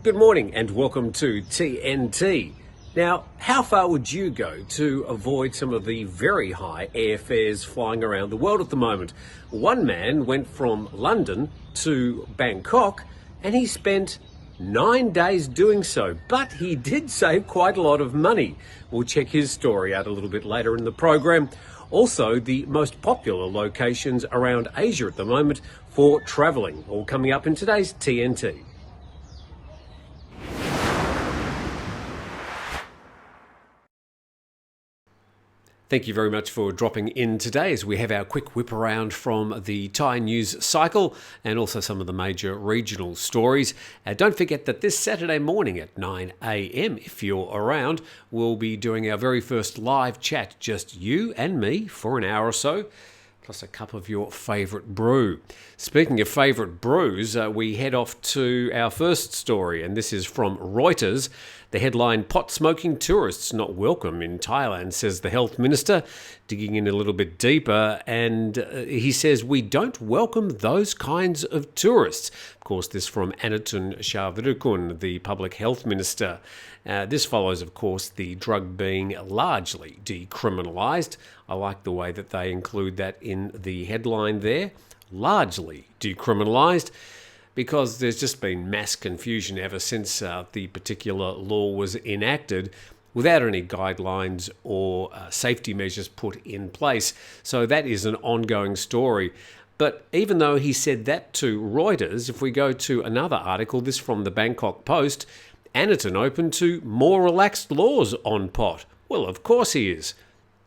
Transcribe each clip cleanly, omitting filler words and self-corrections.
Good morning and welcome to TNT. Now, how far would you go to avoid some of the very high airfares flying around the world at the moment? One man went from London to Bangkok and he spent 9 days doing so, but he did save quite a lot of money. We'll check his story out a little bit later in the program. Also, the most popular locations around Asia at the moment for travelling, all coming up in today's TNT. Thank you very much for dropping in today as we have our quick whip around from the Thai news cycle and also some of the major regional stories. Don't forget that this Saturday morning at 9 a.m, if you're around, we'll be doing our very first live chat, just you and me for an hour or so, plus a cup of your favourite brew. Speaking of favourite brews, we head off to our first story, and this is from Reuters. The headline, pot-smoking tourists not welcome in Thailand, says the health minister, digging in a little bit deeper, and he says, we don't welcome those kinds of tourists. Of course, this from Anutin, the public health minister. This follows, of course, the drug being largely decriminalised. I like the way that they include that in the headline there, largely decriminalised, because there's just been mass confusion ever since the particular law was enacted without any guidelines or safety measures put in place. So that is an ongoing story. But even though he said that to Reuters, if we go to another article, this from the Bangkok Post, Anutin open to more relaxed laws on pot. Well, of course he is.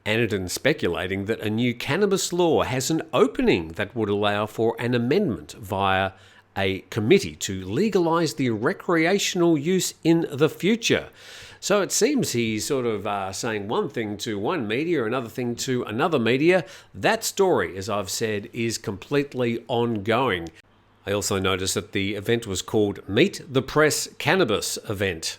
Anutin speculating that a new cannabis law has an opening that would allow for an amendment via a committee to legalise the recreational use in the future. So it seems he's sort of saying one thing to one media, another thing to another media. That story, as I've said, is completely ongoing. I also noticed that the event was called Meet the Press Cannabis Event.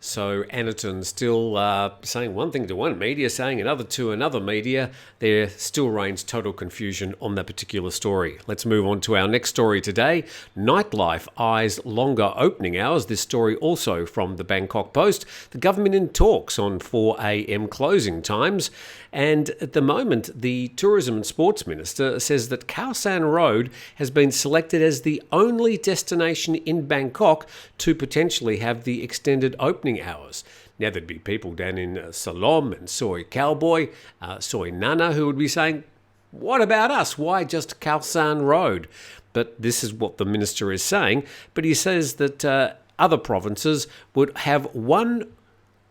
So Anutin still saying one thing to one media, saying another to another media. There still reigns total confusion on that particular story. Let's move on to our next story today. Nightlife eyes longer opening hours. This story also from the Bangkok Post. The government in talks on 4 a.m. closing times. And at the moment, the Tourism and Sports Minister says that Khao San Road has been selected as the only destination in Bangkok to potentially have the extended opening hours. Now, there'd be people down in Salom and Soy Cowboy, Soy Nana, who would be saying, what about us? Why just Khao San Road? But this is what the minister is saying. But he says that other provinces would have one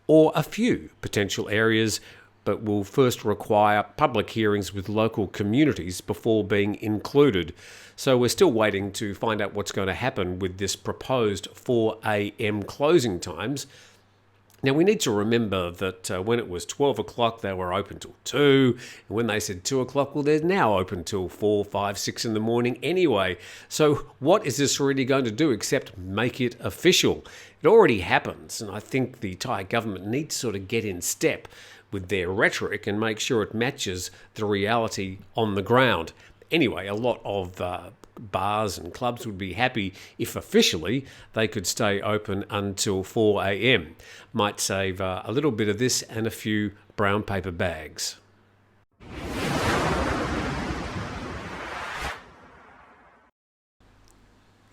or a few potential areas, but will first require public hearings with local communities before being included. So we're still waiting to find out what's going to happen with this proposed 4 a.m. closing times. Now, we need to remember that when it was 12 o'clock, they were open till 2. And when they said 2 o'clock, well, they're now open till 4, 5, 6 in the morning anyway. So what is this really going to do except make it official? It already happens, and I think the Thai government needs to sort of get in step with their rhetoric and make sure it matches the reality on the ground. Anyway, a lot of bars and clubs would be happy if officially they could stay open until 4 a.m. Might save a little bit of this and a few brown paper bags.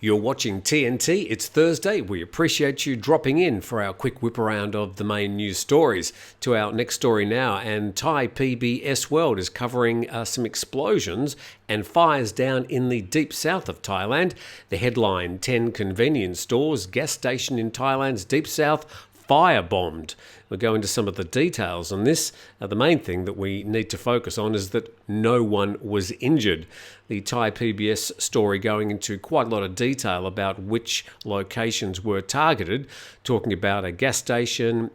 You're watching TNT. It's Thursday. We appreciate you dropping in for our quick whip around of the main news stories. To our next story now, and Thai PBS World is covering some explosions and fires down in the deep south of Thailand. The headline, 10 convenience stores, gas station in Thailand's deep south, firebombed. We'll go into some of the details on this. The main thing that we need to focus on is that no one was injured. The Thai PBS story going into quite a lot of detail about which locations were targeted, talking about a gas station,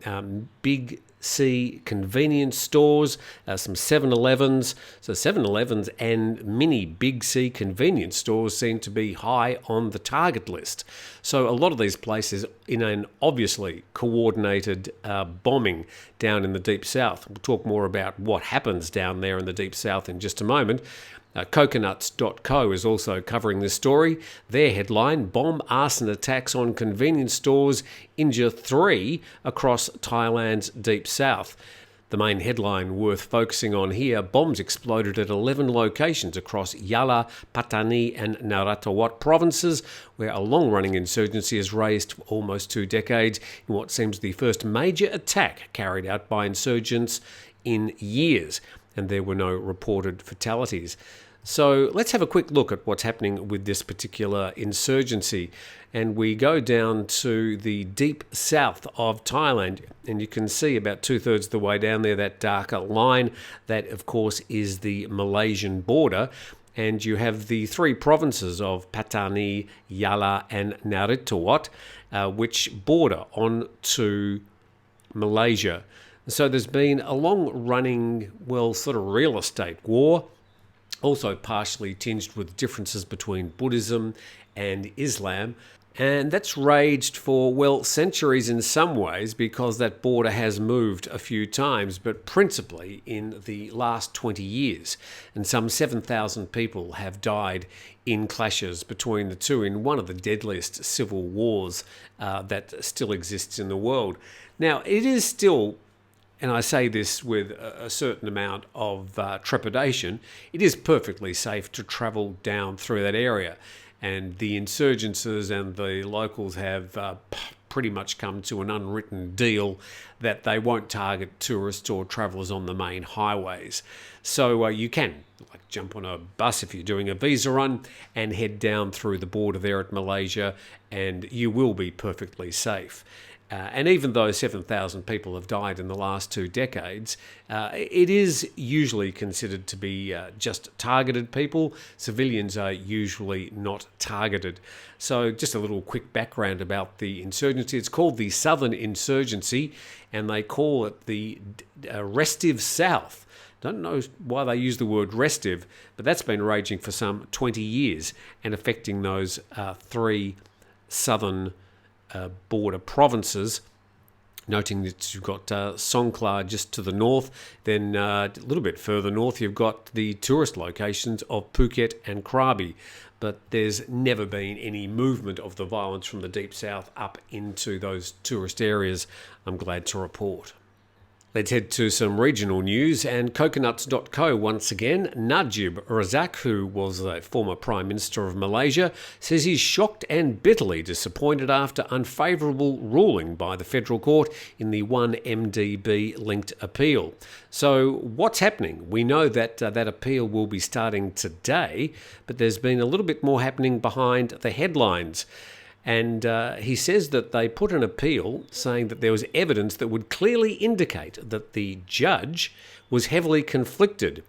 big C convenience stores, some 7-Elevens. So 7-Elevens and many Big C convenience stores seem to be high on the target list. So a lot of these places in an obviously coordinated bombing down in the Deep South. We'll talk more about what happens down there in the Deep South in just a moment. Coconuts.co is also covering this story. Their headline, bomb arson attacks on convenience stores injure 3 across Thailand's deep south. The main headline worth focusing on here, bombs exploded at 11 locations across Yala, Pattani and Narathiwat provinces, where a long-running insurgency has raged for almost 2 decades in what seems the first major attack carried out by insurgents in years, and there were no reported fatalities. So let's have a quick look at what's happening with this particular insurgency. And we go down to the deep south of Thailand, and you can see about 2/3 of the way down there, that darker line. That, of course, is the Malaysian border. And you have the 3 provinces of Pattani, Yala and Narathiwat, which border on to Malaysia. So there's been a long-running, sort of real estate war, also partially tinged with differences between Buddhism and Islam. And that's raged for, centuries in some ways, because that border has moved a few times, but principally in the last 20 years. And some 7,000 people have died in clashes between the two in one of the deadliest civil wars that still exists in the world. Now, it is still, and I say this with a certain amount of trepidation, it is perfectly safe to travel down through that area. And the insurgencies and the locals have pretty much come to an unwritten deal that they won't target tourists or travellers on the main highways. So you can jump on a bus if you're doing a visa run and head down through the border there at Malaysia, and you will be perfectly safe. And even though 7,000 people have died in the last 2 decades, it is usually considered to be just targeted people. Civilians are usually not targeted. So just a little quick background about the insurgency. It's called the Southern Insurgency, and they call it the Restive South. Don't know why they use the word restive, but that's been raging for some 20 years and affecting those 3 southern border provinces, noting that you've got Songkhla just to the north. Then a little bit further north you've got the tourist locations of Phuket and Krabi, but there's never been any movement of the violence from the deep south up into those tourist areas, I'm glad to report. Let's head to some regional news, and Coconuts.co once again. Najib Razak, who was a former Prime Minister of Malaysia, says he's shocked and bitterly disappointed after unfavourable ruling by the Federal Court in the 1MDB-linked appeal. So what's happening? We know that that appeal will be starting today, but there's been a little bit more happening behind the headlines. And he says that they put an appeal saying that there was evidence that would clearly indicate that the judge was heavily conflicted.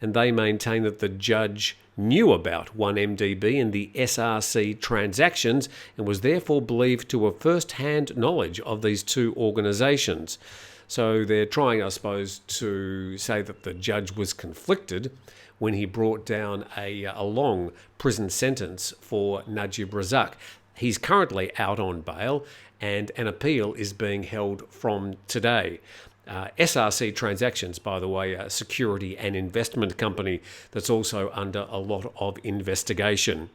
And they maintain that the judge knew about 1MDB and the SRC transactions and was therefore believed to have first-hand knowledge of these 2 organisations. So they're trying, I suppose, to say that the judge was conflicted when he brought down a long prison sentence for Najib Razak. He's currently out on bail, and an appeal is being held from today. SRC Transactions, by the way, a security and investment company that's also under a lot of investigation.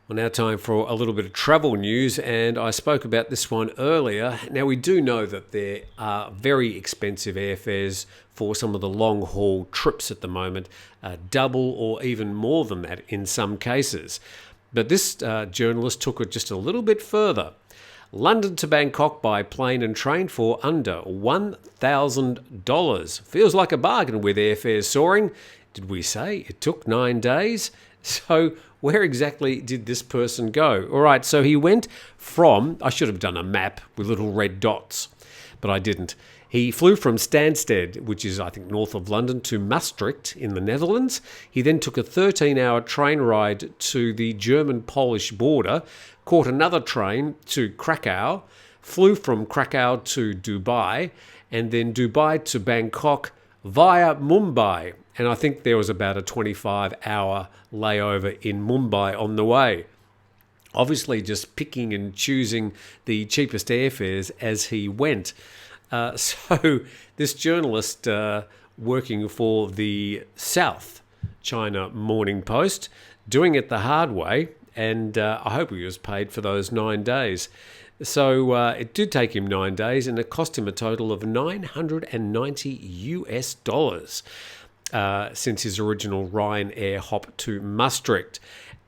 Well, now time for a little bit of travel news, and I spoke about this one earlier. Now, we do know that there are very expensive airfares for some of the long-haul trips at the moment, double or even more than that in some cases. But this journalist took it just a little bit further. London to Bangkok by plane and train for under $1,000. Feels like a bargain with airfares soaring. Did we say it took 9 days? So where exactly did this person go? All right, so he went from, I should have done a map with little red dots, but I didn't. He flew from Stansted, which is, I think, north of London, to Maastricht in the Netherlands. He then took a 13-hour train ride to the German-Polish border, caught another train to Krakow, flew from Krakow to Dubai, and then Dubai to Bangkok via Mumbai. And I think there was about a 25-hour layover in Mumbai on the way. Obviously just picking and choosing the cheapest airfares as he went. So this journalist working for the South China Morning Post, doing it the hard way, and I hope he was paid for those 9 days. So it did take him 9 days, and it cost him a total of $990 since his original Ryanair hop to Maastricht.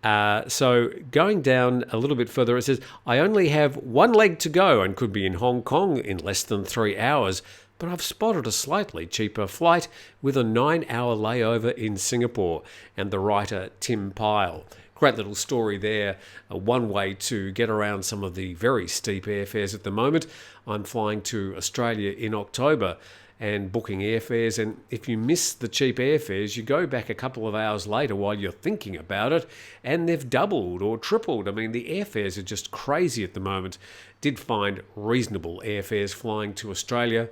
So going down a little bit further, it says, I only have one leg to go and could be in Hong Kong in less than 3 hours, but I've spotted a slightly cheaper flight with a 9-hour layover in Singapore. And the writer Tim Pyle. Great little story there. One way to get around some of the very steep airfares at the moment. I'm flying to Australia in October and booking airfares, and if you miss the cheap airfares, you go back a couple of hours later while you're thinking about it, and they've doubled or tripled. I mean, the airfares are just crazy at the moment. Did find reasonable airfares flying to Australia.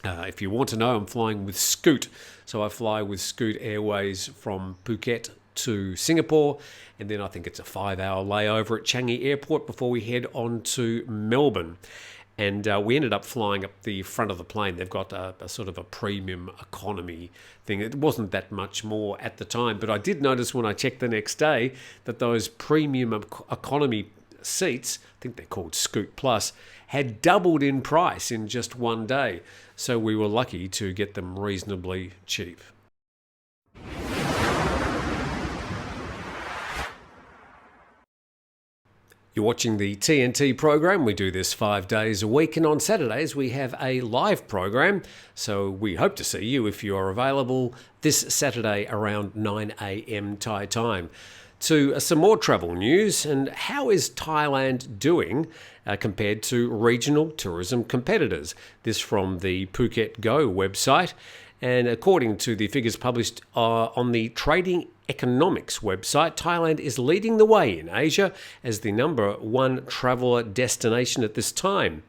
If you want to know, I'm flying with Scoot. So I fly with Scoot Airways from Phuket to Singapore, and then I think it's a 5-hour layover at Changi Airport before we head on to Melbourne. And we ended up flying up the front of the plane. They've got a sort of a premium economy thing. It wasn't that much more at the time, but I did notice when I checked the next day that those premium economy seats, I think they're called Scoot Plus, had doubled in price in just 1 day. So we were lucky to get them reasonably cheap. You're watching the TNT program. We do this 5 days a week, and on Saturdays we have a live program. So we hope to see you if you are available this Saturday around 9 a.m. Thai time. To some more travel news, and how is Thailand doing compared to regional tourism competitors? This from the Phuket Go website. And according to the figures published on the Trading Economics website, Thailand is leading the way in Asia as the number one traveller destination at this time.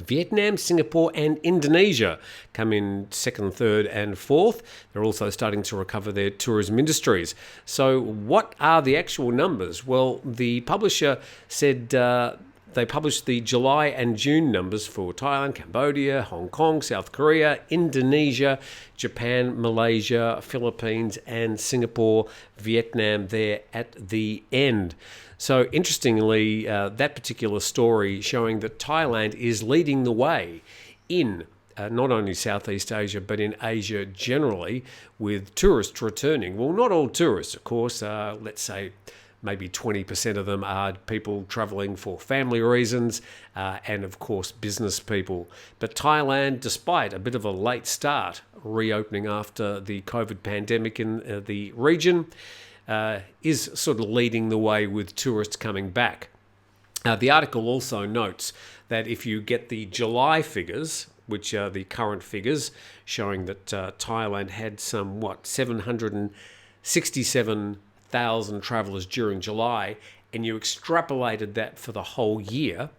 Vietnam, Singapore and Indonesia come in second, third and fourth. They're also starting to recover their tourism industries. So what are the actual numbers? Well, the publisher said they published the July and June numbers for Thailand, Cambodia, Hong Kong, South Korea, Indonesia, Japan, Malaysia, Philippines and Singapore, Vietnam there at the end. So interestingly, that particular story showing that Thailand is leading the way in not only Southeast Asia, but in Asia generally, with tourists returning. Well, not all tourists, of course. Let's say maybe 20% of them are people travelling for family reasons and, of course, business people. But Thailand, despite a bit of a late start, reopening after the COVID pandemic in the region, is sort of leading the way with tourists coming back. The article also notes that if you get the July figures, which are the current figures, showing that Thailand had some, 767,000 travellers during July, and you extrapolated that for the whole year,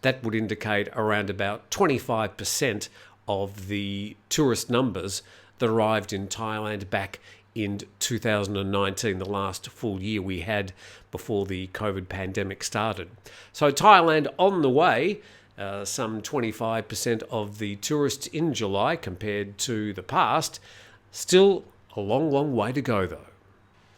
that would indicate around about 25% of the tourist numbers that arrived in Thailand back in 2019, the last full year we had before the COVID pandemic started. So Thailand on the way, some 25% of the tourists in July compared to the past. Still a long, long way to go though.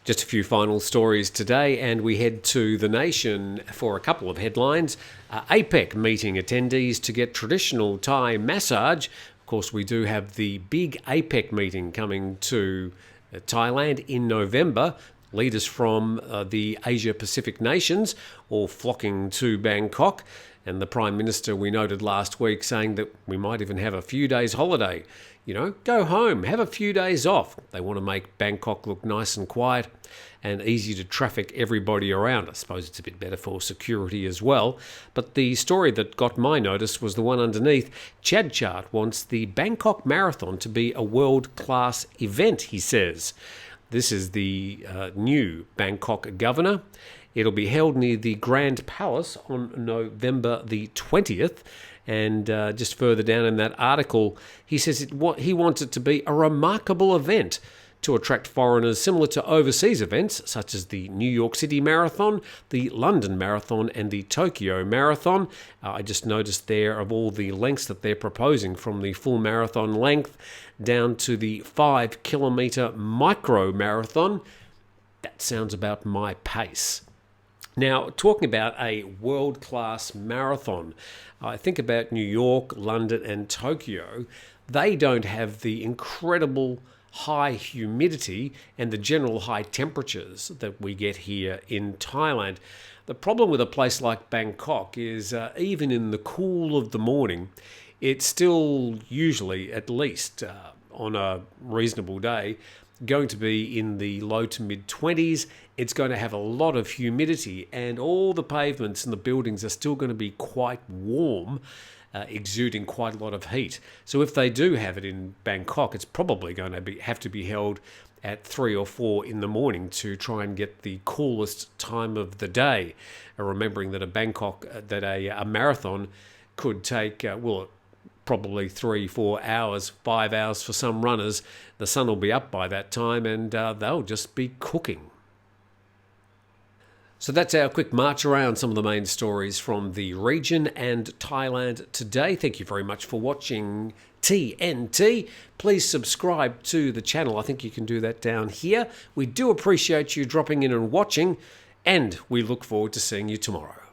Just a few final stories today, and we head to The Nation for a couple of headlines. APEC meeting attendees to get traditional Thai massage. Of course, we do have the big APEC meeting coming to Thailand in November. Leaders from the Asia-Pacific nations all flocking to Bangkok. And the Prime Minister, we noted last week, saying that we might even have a few days holiday. You know, go home, have a few days off. They want to make Bangkok look nice and quiet and easy to traffic everybody around. I suppose it's a bit better for security as well. But the story that got my notice was the one underneath. Chad Chart wants the Bangkok Marathon to be a world-class event, he says. This is the new Bangkok governor. It'll be held near the Grand Palace on November the 20th. And just further down in that article, he says he wants it to be a remarkable event to attract foreigners, similar to overseas events such as the New York City Marathon, the London Marathon and the Tokyo Marathon. I just noticed there of all the lengths that they're proposing, from the full marathon length down to the 5 kilometre micro marathon. That sounds about my pace. Now, talking about a world-class marathon, I think about New York, London and Tokyo. They don't have the incredible high humidity and the general high temperatures that we get here in Thailand. The problem with a place like Bangkok is even in the cool of the morning, it's still usually, at least on a reasonable day, going to be in the low to mid 20s. It's going to have a lot of humidity, and all the pavements and the buildings are still going to be quite warm, exuding quite a lot of heat. So if they do have it in Bangkok, it's probably going to have to be held at 3 or 4 in the morning to try and get the coolest time of the day. Remembering that a marathon could take probably 3-4 hours, 5 hours for some runners. The sun will be up by that time, and they'll just be cooking. So that's our quick march around some of the main stories from the region and Thailand today. Thank you very much for watching TNT. Please subscribe to the channel. I think you can do that down here. We do appreciate you dropping in and watching, and we look forward to seeing you tomorrow.